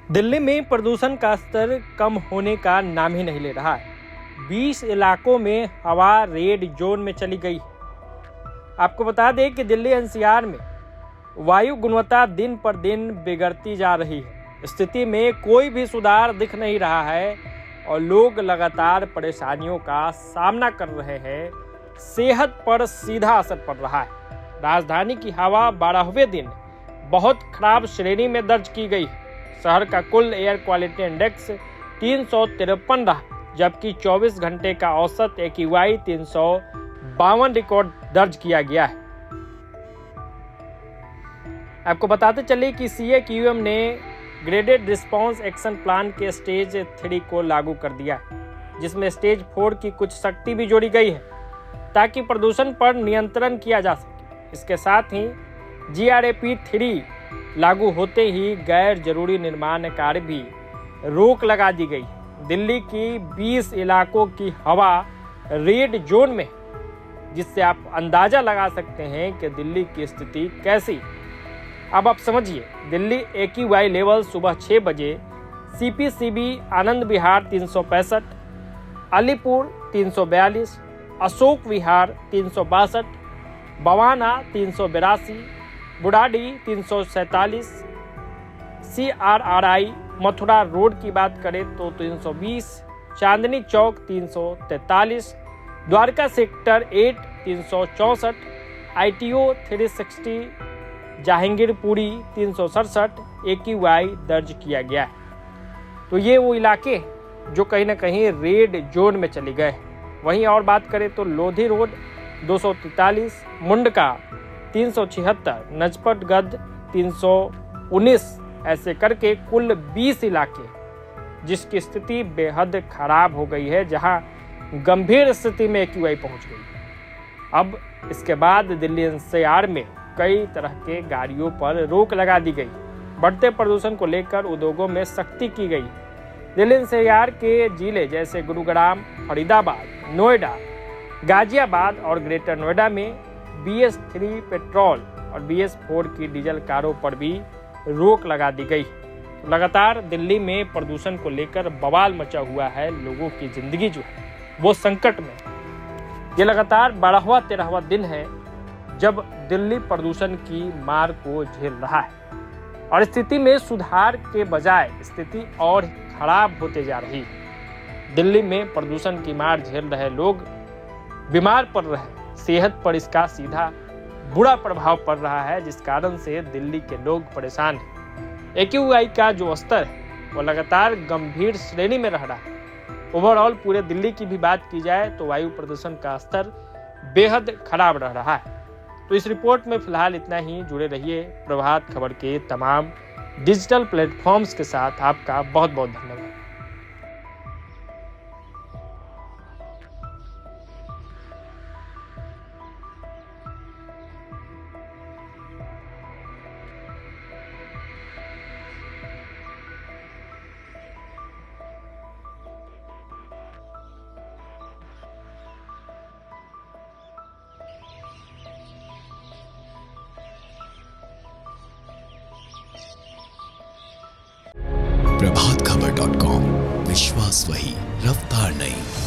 दिल्ली में प्रदूषण का स्तर कम होने का नाम ही नहीं ले रहा है। 20 इलाकों में हवा रेड जोन में चली गई। आपको बता दें कि दिल्ली एनसीआर में वायु गुणवत्ता दिन पर दिन बिगड़ती जा रही है। स्थिति में कोई भी सुधार दिख नहीं रहा है और लोग लगातार परेशानियों का सामना कर रहे हैं। सेहत पर सीधा असर पड़ रहा है। राजधानी की हवा 12वें दिन बहुत खराब श्रेणी में दर्ज की गई। शहर का कुल एयर क्वालिटी इंडेक्स 353 रहा, जबकि 24 घंटे का औसत AQI 352 रिकॉर्ड दर्ज किया गया है। आपको बताते चले कि CAQM ने ग्रेडेड रिस्पांस एक्शन प्लान के स्टेज 3 को लागू कर दिया है, जिसमें स्टेज 4 की कुछ सख्ती भी जोड़ी गई है ताकि प्रदूषण पर नियंत्रण किया जा सके। इसके साथ ही GRAP 3 लागू होते ही गैर जरूरी निर्माण कार्य भी रोक लगा दी गई। दिल्ली की 20 इलाकों की हवा रेड जोन में, जिससे आप अंदाजा लगा सकते हैं कि दिल्ली की स्थिति कैसी। अब आप समझिए, दिल्ली AQI लेवल सुबह 6 बजे CPCB Anand Vihar 365, Alipur 342, Ashok Vihar 362, Bawana 382, बुढ़ाडी 347, CRRI Mathura road की बात करें तो 320, Chandni Chowk 343, Dwarka sector 8 364, ITO 360, Jahangirpuri 367 AQI दर्ज किया गया है। तो ये वो इलाके जो कहीं ना कहीं रेड जोन में चले गए। वहीं और बात करें तो लोधी रोड 243, मुंडका 376, नजपतगढ़ 319, ऐसे करके कुल 20 इलाके जिसकी स्थिति बेहद खराब हो गई है, जहां गंभीर स्थिति में AQI पहुंच गई। अब इसके बाद दिल्ली एनसीआर में कई तरह के गाड़ियों पर रोक लगा दी गई। बढ़ते प्रदूषण को लेकर उद्योगों में सख्ती की गई। दिल्ली एनसीआर के जिले जैसे गुरुग्राम, फरीदाबाद, नोएडा, गाजियाबाद और ग्रेटर नोएडा में BS3 पेट्रोल और BS4 की डीजल कारों पर भी रोक लगा दी गई। लगातार दिल्ली में प्रदूषण को लेकर बवाल मचा हुआ है। लोगों की जिंदगी जो है वो संकट में। ये लगातार 12वां-13वां दिन है जब दिल्ली प्रदूषण की मार को झेल रहा है और स्थिति में सुधार के बजाय स्थिति और खराब होते जा रही है। दिल्ली में प्रदूषण की मार झेल रहे लोग बीमार पड़ रहे हैं। सेहत पर इसका सीधा बुरा प्रभाव पड़ रहा है, जिस कारण से दिल्ली के लोग परेशान हैं। AQI का जो स्तर है वो लगातार गंभीर श्रेणी में रह रहा है। ओवरऑल पूरे दिल्ली की भी बात की जाए तो वायु प्रदूषण का स्तर बेहद खराब रह रहा है। तो इस रिपोर्ट में फिलहाल इतना ही। जुड़े रहिए प्रभात खबर के तमाम डिजिटल प्लेटफॉर्म्स के साथ। आपका बहुत बहुत धन्यवाद। प्रभातखबर.com, विश्वास वही, रफ्तार नहीं।